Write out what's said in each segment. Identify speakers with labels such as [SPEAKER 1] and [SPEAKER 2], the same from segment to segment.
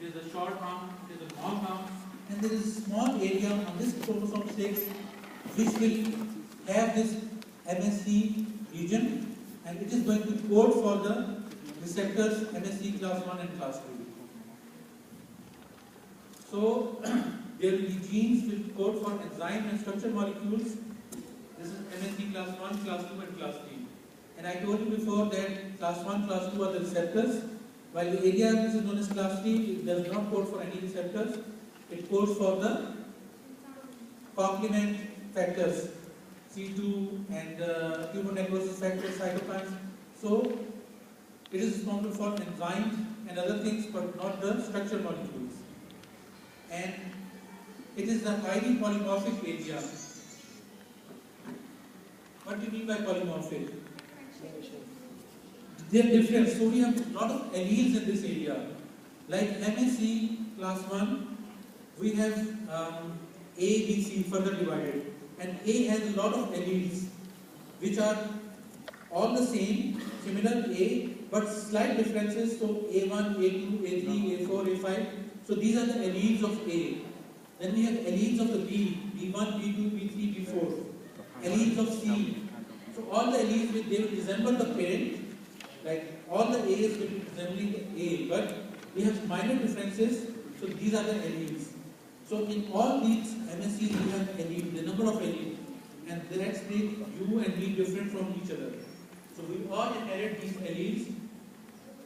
[SPEAKER 1] it is a short arm, it is a long arm, and there is a small area on this chromosome 6 which will have this MSC region, and it is going to code for the receptors MSC class 1 and class 2. So there will be genes which code for enzyme and structure molecules. This is MSC class 1, class 2 and class 3. And I told you before that class 1, class 2 are the receptors, while the area which is known as class 3 it does not code for any receptors. It codes for the complement factors, C2 and tumor necrosis factors, cytokines. So it is responsible for enzymes and other things, but not the structure molecules. And it is a highly polymorphic area. What do you mean by polymorphic? They are different. So we have a lot of alleles in this area. Like MSC class 1, we have A, B, C further divided. And A has a lot of alleles which are all the same, similar A, but slight differences. So A1, A2, A3, A4, A5. So these are the alleles of A. Then we have alleles of the B, B1, B2, B3, B4. Alleles of C. So all the alleles, they will resemble the parent. Like all the A's will be resembling the A, but we have minor differences. So these are the alleles. So in all these MSCs we have alleles, the number of alleles, and that makes you and me different from each other. So we all inherit these alleles,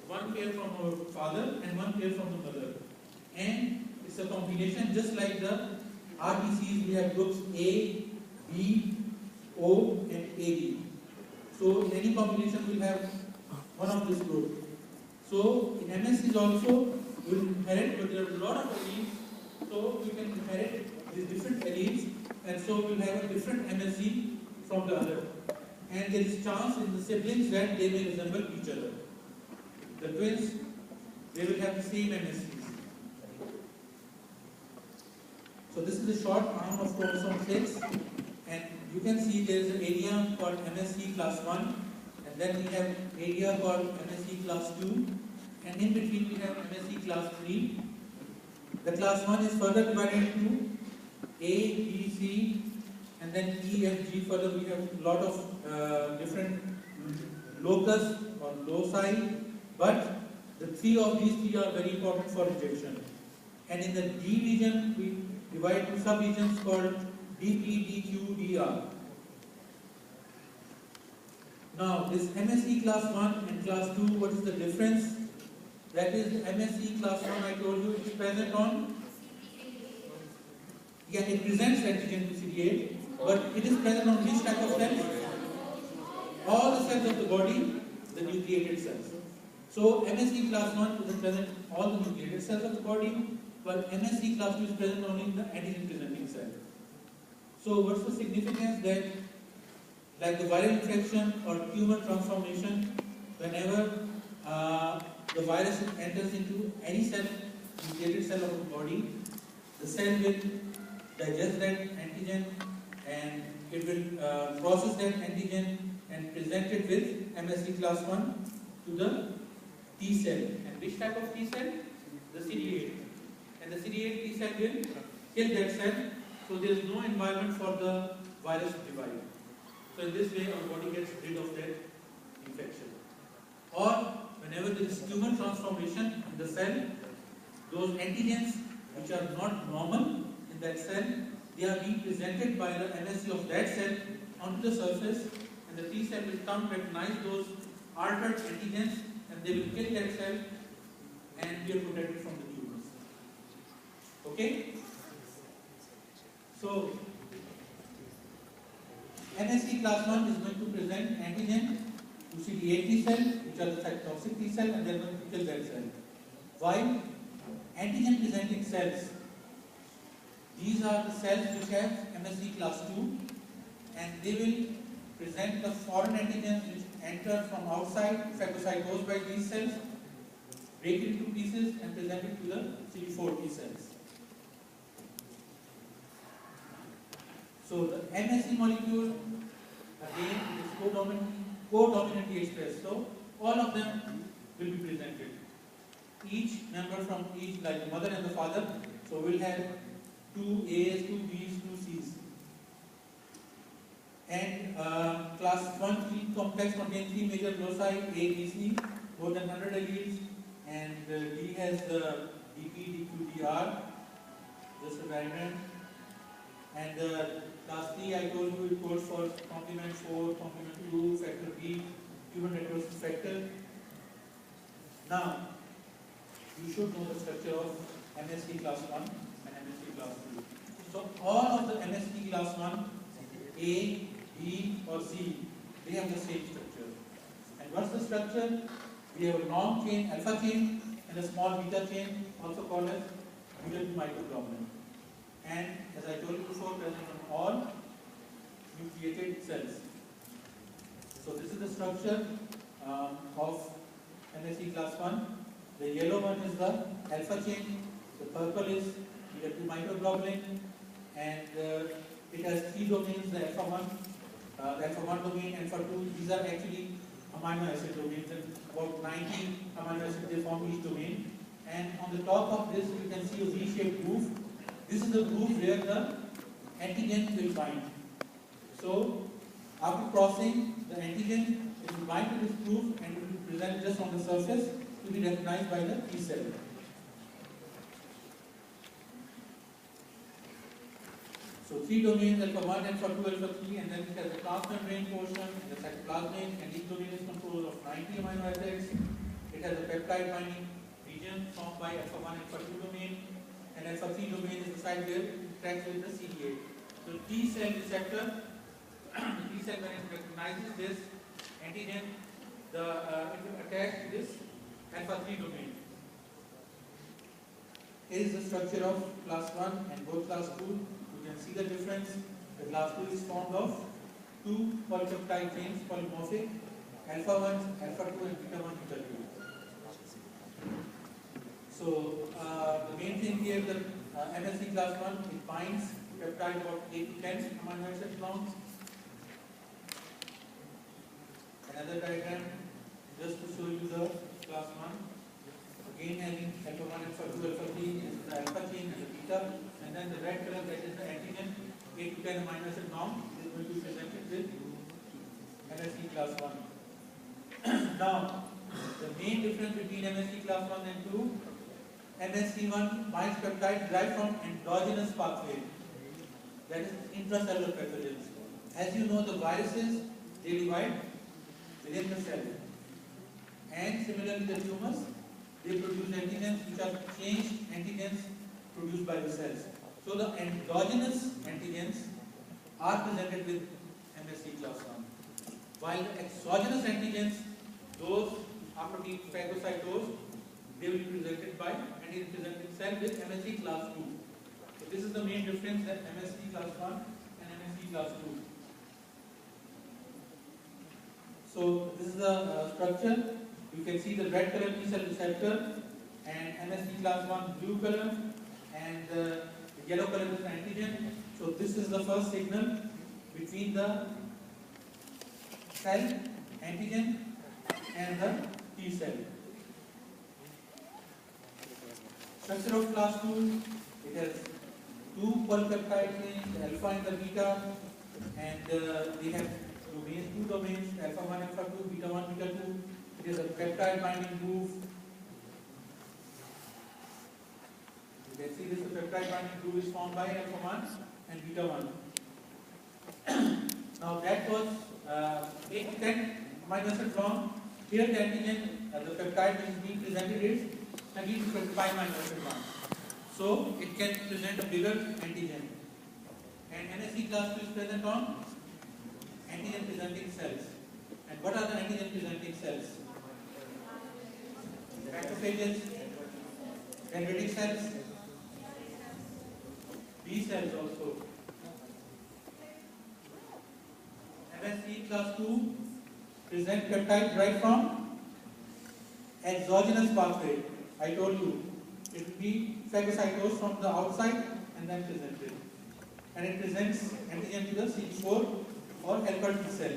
[SPEAKER 1] one pair from our father and one pair from the mother. And it's a combination, just like the RBCs, we have groups A, B, O and AB. So in any combination we'll have one of this group. So in MSCs also we will inherit, but there are a lot of alleles. So we can inherit these different alleles, and so we'll have a different MSC from the other. And there is chance in the siblings that they may resemble each other. The twins, they will have the same MSCs. So this is the short arm of chromosome 6, and you can see there is an area called MSC class 1, and then we have area called MSC class 2, and in between we have MSC class 3. The class 1 is further divided into A, B, C, and then E, F, G. Further we have a lot of different locus or loci, but the three of these three are very important for rejection. And in the D region, we divide into sub-regions called DP, DQ, DR. Now, this MSC class 1 and class 2, what is the difference? That is, the MSC class 1, I told you, is present on, yeah, it presents antigen to CD8, but it is present on which type of cells? All the cells of the body, the nucleated cells. So, MSC class 1 is present all the nucleated cells of the body, but MSC class 2 is present only in the antigen-presenting cell. So, what's the significance that, like the viral infection or tumor transformation, whenever the virus enters into any cell, nucleated cell of the body, the cell will digest that antigen and it will process that antigen and present it with MSC class 1 to the T cell. And which type of T cell? The CD8. And the CD8 T cell will kill that cell, so there is no environment for the virus to divide. So in this way our body gets rid of that infection. Or whenever there is tumor transformation in the cell, those antigens which are not normal in that cell, they are being presented by the MSC of that cell onto the surface, and the T cell will come, recognize those altered antigens, and they will kill that cell and be protected from the tumors. Okay? So, MSC class 1 is going to present antigen to CD8 T cell, which are the cytotoxic T cell, and they are going to kill that cell. While antigen presenting cells, these are the cells which have MSC class 2, and they will present the foreign antigens which enter from outside, phagocytosed by these cells, break it into pieces and present it to the CD4 T cells. So the MSC molecule again is co-dominantly expressed. So all of them will be presented. each member from each, like the mother and the father. So we'll have 2 A's, 2 B's, 2 C's. And class 1 gene complex contains 3 major loci, A, B, C, more than 100 alleles, and D has the DP, DQ, DR, just a diagram. And class 3, I told you, it codes for complement 4, complement 2, factor B, human heterosis factor. Now, you should know the structure of MSC class 1 and MSC class 2. So all of the MSC class 1, A, B or C, they have the same structure. And what's the structure? We have a long chain, alpha chain, and a small beta chain, also called as beta 2 mitoglobulin. And as I told you before, present on all nucleated cells. So this is the structure of MSC class 1. The yellow one is the alpha chain, the purple is beta 2 mitoglobulin, and it has 3 domains, the alpha 1, the alpha 1 domain, alpha 2. These are actually amino acid domains, and about 90 amino acids they form each domain. And on the top of this, you can see a V-shaped groove. This is the groove where the antigen will bind. So after crossing, the antigen will bind to this groove and it will be present just on the surface to be recognized by the T cell. So 3 domains, alpha 1, alpha 2, alpha 3, and then it has a transmembrane portion, the cytoplasmic, and each domain is composed of 90 amino acids. It has a peptide binding region formed by alpha 1, alpha 2 domain, and alpha 3 domain is the site where it interacts with the CD8. So T cell receptor, the T cell when it recognizes this antigen, it will attach to this alpha 3 domain. Here is the structure of class 1 and both class 2. You can see the difference. The class 2 is formed of 2 polypeptide chains, polymorphic, alpha 1, alpha 2, and beta 1, beta 2. So the main thing here, the MSC class 1, it binds peptide about 8 to 10 amino acids long. Another diagram just to show you the class 1. Again having alpha 1, alpha 2, alpha 3 is the alpha chain and the beta, and then the red color that is the antigen, 8 to 10 amino acid long, is going to be presented with MSC class 1. Now, the main difference between MSC class 1 and 2, MSC1 binds peptide derived from endogenous pathway, that is intracellular pathogens. As you know, the viruses, they divide within the cell. And similarly, the tumors, they produce antigens which are changed antigens produced by the cells. So the endogenous antigens are presented with MSC class 1. While the exogenous antigens, those after being phagocytosed, they will be presented by antigen presenting cell with MSC class 2. So this is the main difference, that MSC class 1 and MSC class 2. So this is the structure. You can see the red color T cell receptor and MSC class 1 blue color, and the yellow color is the antigen. So this is the first signal between the cell, antigen, and the T cell. Structure of class 2, it has 2 polypeptide chains, the alpha and the beta, and they have domains, 2 domains, alpha 1, alpha 2, beta 1, beta 2. It is a peptide binding groove. You can see this, the peptide binding groove is formed by alpha 1 and beta 1. Now that was 8 to 10 amino acids long. Here the antigen, the peptide which is being presented is 30 to 25 amino acid long. So it can present a bigger antigen. And MSC class 2 is present on antigen presenting cells. And what are the antigen presenting cells? Macrophages, dendritic cells, B cells also. MSC class 2 present peptide derived from exogenous pathway. I told you it will be phagocytosed from the outside and then presented. And it presents antigen to the CD4 or helper T cell.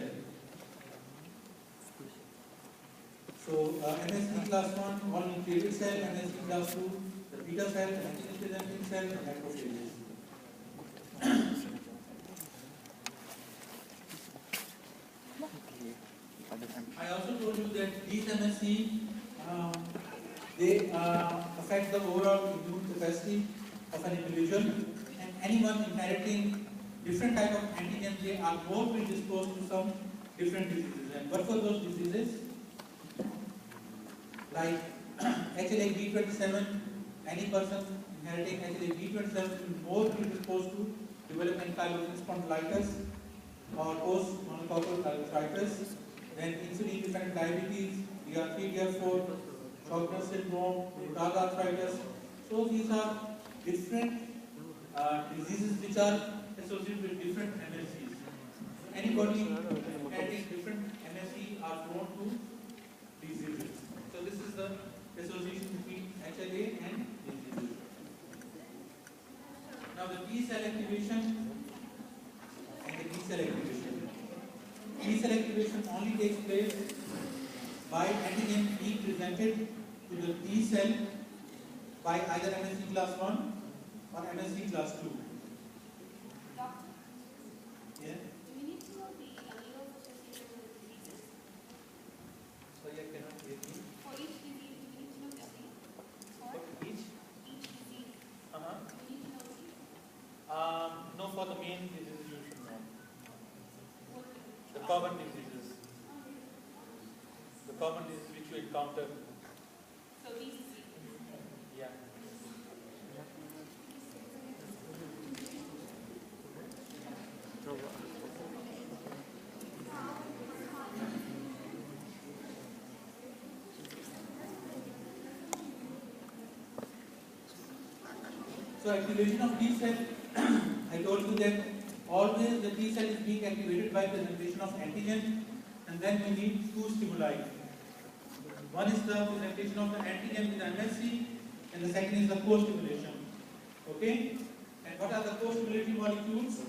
[SPEAKER 1] So So MSC class 1, all nucleated cell, MSC class 2, the beta cell, the antigen presenting cell, the macrophages. I also told you that these MSC, they affect the overall immune capacity of an individual, and anyone inheriting different type of antigens, they are more predisposed to some different diseases. And what were those diseases? Like HLA-B27, any person inheriting HLA-B27 will be more predisposed to develop ankylosing spondylitis or post-monococcal arthritis. Then insulin-dependent diabetes, DR3, DR4, Sjogren's syndrome, rheumatoid arthritis. So these are different diseases which are associated with different MSCs. Anybody having different MSC are prone to diseases. So this is the association between HLA and diseases. Now the T cell activation and the B cell activation. T cell activation only takes place by antigen being presented to the T cell by either MSC class 1 or MSC class 2.
[SPEAKER 2] Doctor,
[SPEAKER 1] Yeah?
[SPEAKER 2] do we need to know the alleles associated with diseases?
[SPEAKER 1] Sorry, I cannot hear you.
[SPEAKER 2] For each disease, do we need to know the allele? For
[SPEAKER 1] Each?
[SPEAKER 2] each disease,
[SPEAKER 1] Uh-huh.
[SPEAKER 2] do we need to know the
[SPEAKER 1] No, for the main diseases you should know.
[SPEAKER 2] what
[SPEAKER 1] The common diseases. The common diseases which you encounter.
[SPEAKER 2] So these diseases.
[SPEAKER 1] Yeah. So activation of T cell, I told you that always the T cell is being activated by presentation of antigen, and then we need two stimuli. One is the presentation of the antigen with MSC, and the second is the co-stimulation. Okay? And what are the co-stimulating molecules?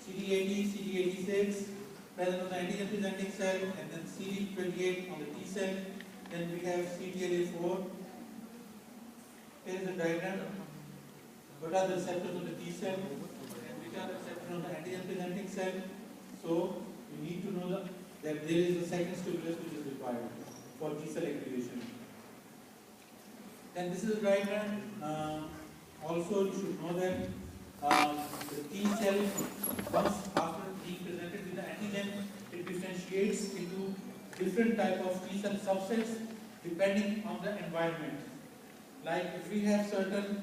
[SPEAKER 1] CD80, CD86, present on the antigen presenting cell, and then CD28 on the T cell. Then we have CTLA4. Here is the diagram. What are the receptors on the T cell and which are the receptors on the antigen presenting cell? So you need to know that there is a second stimulus which is required for T cell activation. Then this is a diagram. Also you should know that the T cell, once after being presented with the antigen, it differentiates into different type of T cell subsets depending on the environment. Like if we have certain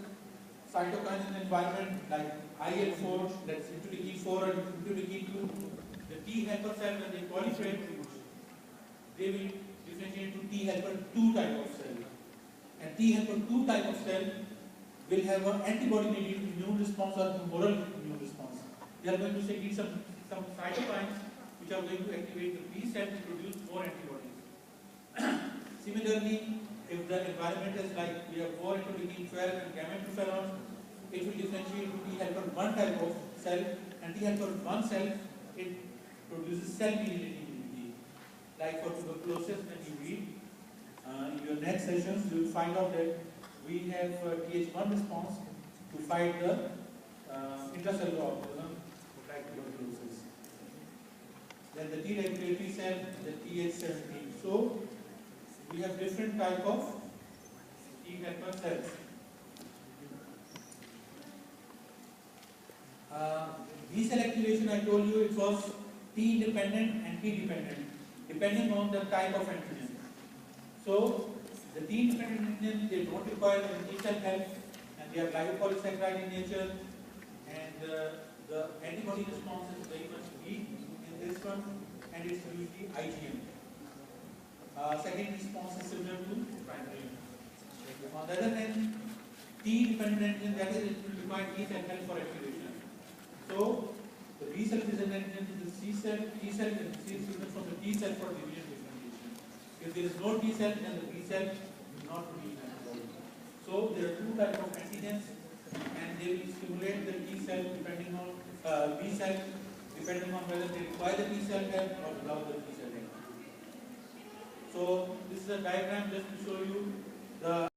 [SPEAKER 1] cytokines in the environment like IL4, that's interleukin 4 and interleukin 2, the T helper cell when they proliferate, they will differentiate into T helper 2 type of cell. And T helper 2 type of cell will have an antibody-mediated immune response or humoral immune response. They are going to secrete some cytokines which are going to activate the B cell to produce more antibodies. Similarly, if the environment is like we have 4 interleukin 12 and gamma interferon, it will differentiate to T helper 1 type of cell, and T helper 1 cell, it produces cell-mediated immunity. Like for tuberculosis, when you read in your next sessions, you will find out that we have Th1 response to fight the intracellular organism like tuberculosis. Then the T regulatory cell, the Th17. So we have different type of T helper cells. B cell activation, I told you it was T independent and T dependent, depending on the type of antigen. So the T independent antigen, they don't require any T cell help, and they are lipopolysaccharide in nature, and the antibody response is very much weak in this one, and it's usually IgM. Second response is similar to primary. On the other hand, T dependent antigen, that is, it will require T cell help for activation. So the B cell is an antigen to the C cell, T cell, and C cell from the T cell for division differentiation. If there is no T cell, then the B cell will not produce antibody. So there are two types of antigens, and they will stimulate the T cell depending on B cell, depending on whether they require the T cell help or without the T cell help. So this is a diagram just to show you the